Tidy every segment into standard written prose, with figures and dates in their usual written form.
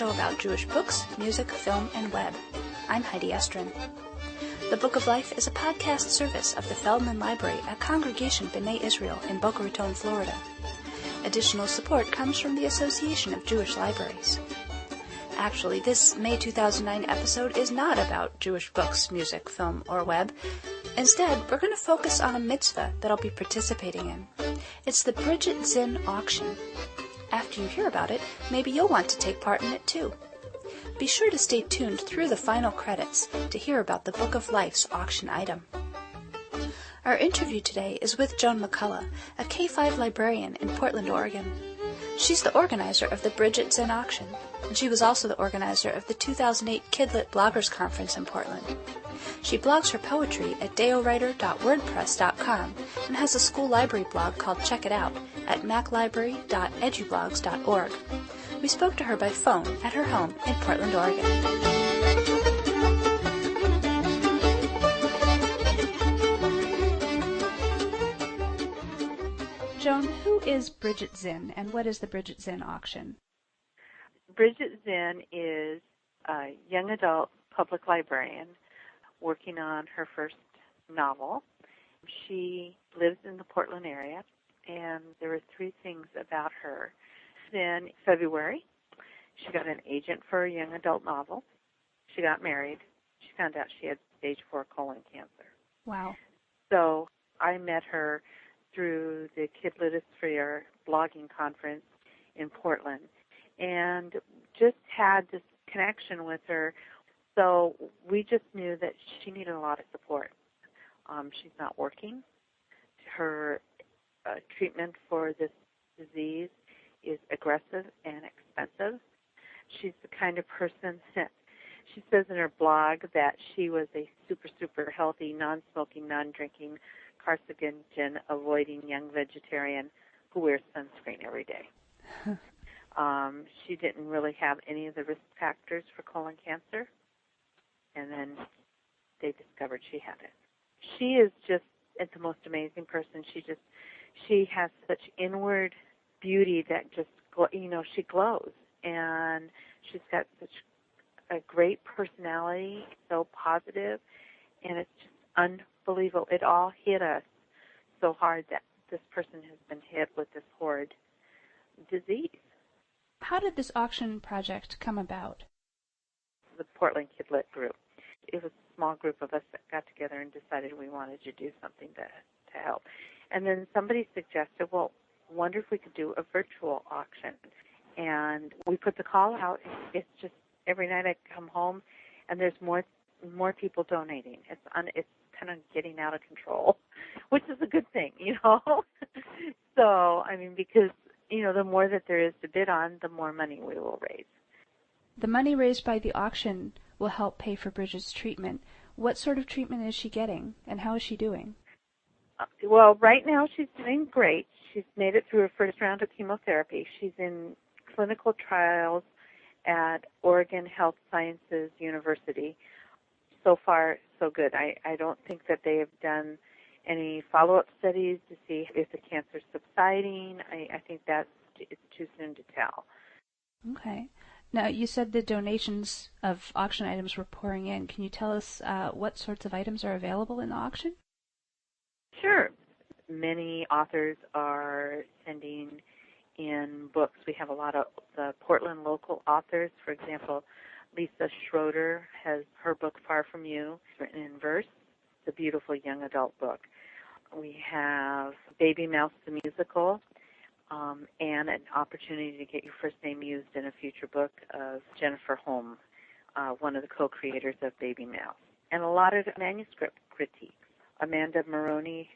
show about Jewish books, music, film, and web. I'm Heidi Estrin. The Book of Life is a podcast service of the Feldman Library at Congregation B'nai Israel in Boca Raton, Florida. Additional support comes from the Association of Jewish Libraries. Actually, this May 2009 episode is not about Jewish books, music, film, or web. Instead, we're going to focus on a mitzvah that I'll be participating in. It's the Bridget Zinn auction. After you hear about it, maybe you'll want to take part in it too. Be sure to stay tuned through the final credits to hear about the Book of Life's auction item. Our interview today is with Joan McCullough, a K-5 librarian in Portland, Oregon. She's the organizer of the Bridget Zinn auction, and she was also the organizer of the 2008 Kidlit Bloggers Conference in Portland. She blogs her poetry at deowriter.wordpress.com and has a school library blog called Check It Out at maclibrary.edublogs.org. We spoke to her by phone at her home in Portland, Oregon. Joan, who is Bridget Zinn, and what is the Bridget Zinn auction? Bridget Zinn is a young adult public librarian working on her first novel. She lives in the Portland area, and there are three things about her. In February, she got an agent for a young adult novel. She got married. She found out she had stage 4 colon cancer. Wow. So I met her through the Kidlitosphere blogging conference in Portland and just had this connection with her. So we just knew that she needed a lot of support. She's not working. Her treatment for this disease is aggressive and expensive. She's the kind of person that she says in her blog that she was a super, super healthy, non-smoking, non-drinking, carcinogen-avoiding young vegetarian who wears sunscreen every day. She didn't really have any of the risk factors for colon cancer, and then they discovered she had it. She is just the most amazing person. She has such inward beauty that just, she glows, and she's got such a great personality, so positive, and it's just unbelievable. It all hit us so hard that this person has been hit with this horrid disease. How did this auction project come about? The Portland Kidlit group. It was a small group of us that got together and decided we wanted to do something to help. And then somebody suggested, well, wonder if we could do a virtual auction. And we put the call out. It's just every night I come home and there's more people donating. It's kind of getting out of control, which is a good thing, So, because, the more that there is to bid on, the more money we will raise. The money raised by the auction will help pay for Bridget's treatment. What sort of treatment is she getting, and how is she doing? Well, right now she's doing great. She's made it through her first round of chemotherapy. She's in clinical trials at Oregon Health Sciences University. So far, so good. I don't think that they have done any follow-up studies to see if the cancer is subsiding. I think that it's too soon to tell. Okay. Now, you said the donations of auction items were pouring in. Can you tell us what sorts of items are available in the auction? Sure. Many authors are sending in books. We have a lot of the Portland local authors. For example, Lisa Schroeder has her book, Far From You, written in verse. It's a beautiful young adult book. We have Baby Mouse the Musical, and an opportunity to get your first name used in a future book of Jennifer Holm, one of the co-creators of Baby Mouse. And a lot of manuscript critiques. Amanda Maroney,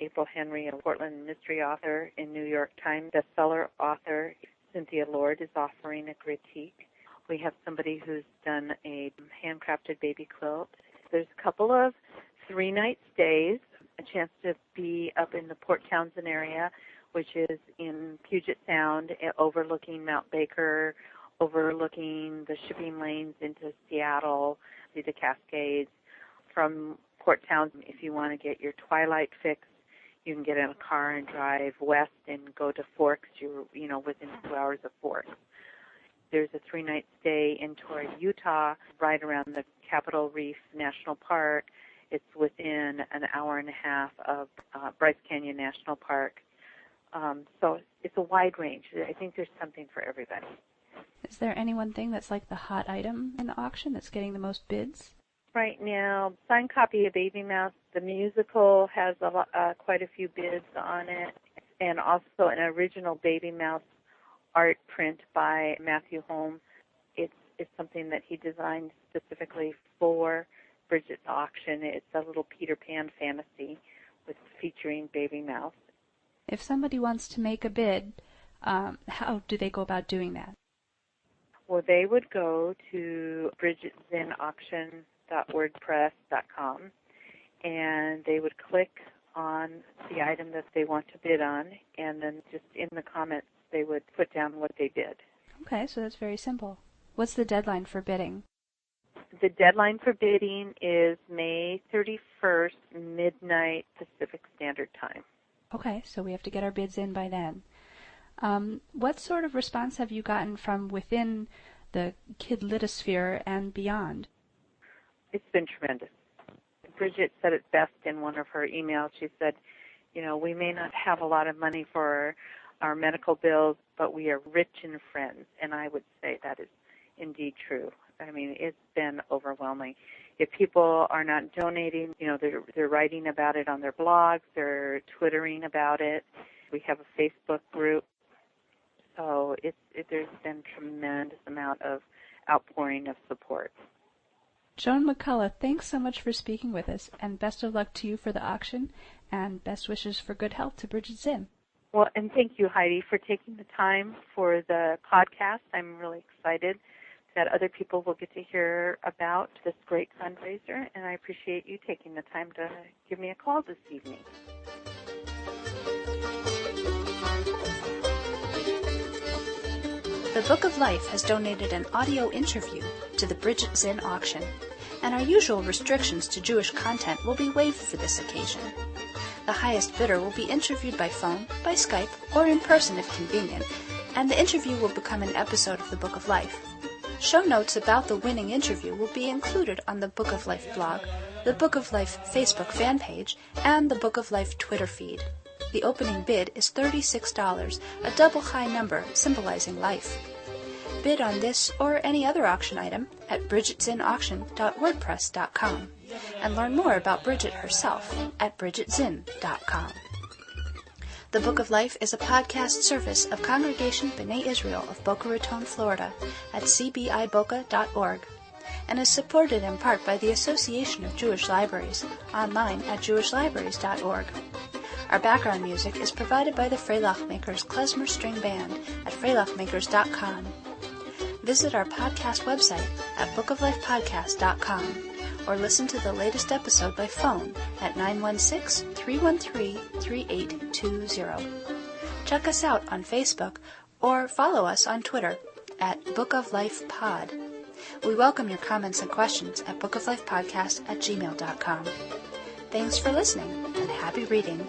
April Henry, a Portland mystery author in New York Times bestseller author. Cynthia Lord is offering a critique. We have somebody who's done a handcrafted baby quilt. There's a couple of 3-night stays, a chance to be up in the Port Townsend area, which is in Puget Sound, overlooking Mount Baker, overlooking the shipping lanes into Seattle, see the Cascades. From Port Townsend, if you want to get your twilight fix, you can get in a car and drive west and go to Forks. You're, within 2 hours of Forks. There's a 3-night stay in Torrey, Utah, right around the Capitol Reef National Park. It's within an hour and a half of Bryce Canyon National Park. So it's a wide range. I think there's something for everybody. Is there any one thing that's like the hot item in the auction that's getting the most bids? Right now, signed copy of Baby Mouse, the musical, has quite a few bids on it, and also an original Baby Mouse art print by Matthew Holm. It's something that he designed specifically for Bridget's auction. It's a little Peter Pan fantasy featuring Baby Mouse. If somebody wants to make a bid, how do they go about doing that? Well, they would go to BridgetZinnAuction.wordpress.com, and they would click on the item that they want to bid on, and then just in the comments they would put down what they bid. Okay, so that's very simple. What's the deadline for bidding? The deadline for bidding is May 31st, midnight Pacific Standard Time. Okay, so we have to get our bids in by then. What sort of response have you gotten from within the kid litosphere and beyond? It's been tremendous. Bridget said it best in one of her emails. She said, we may not have a lot of money for our medical bills, but we are rich in friends. And I would say that is indeed true. I mean, it's been overwhelming. If people are not donating, they're writing about it on their blogs, they're Twittering about it. We have a Facebook group. So there's been tremendous amount of outpouring of support. Joan McCullough, thanks so much for speaking with us, and best of luck to you for the auction, and best wishes for good health to Bridget Zinn. Well, and thank you, Heidi, for taking the time for the podcast. I'm really excited that other people will get to hear about this great fundraiser, and I appreciate you taking the time to give me a call this evening. The Book of Life has donated an audio interview to the Bridget Zinn auction, and our usual restrictions to Jewish content will be waived for this occasion. The highest bidder will be interviewed by phone, by Skype, or in person if convenient, and the interview will become an episode of the Book of Life. Show notes about the winning interview will be included on the Book of Life blog, the Book of Life Facebook fan page, and the Book of Life Twitter feed. The opening bid is $36, a double high number symbolizing life. Bid on this or any other auction item at BridgetZinnAuction.wordpress.com and learn more about Bridget herself at BridgetZinn.com. The Book of Life is a podcast service of Congregation B'nai Israel of Boca Raton, Florida at cbiboca.org and is supported in part by the Association of Jewish Libraries online at jewishlibraries.org. Our background music is provided by the Freilach Makers Klezmer String Band at freilachmakers.com. Visit our podcast website at bookoflifepodcast.com or listen to the latest episode by phone at 916-313-3820. Check us out on Facebook or follow us on Twitter at Book of Life Pod. We welcome your comments and questions at bookoflifepodcast@gmail.com. Thanks for listening and happy reading.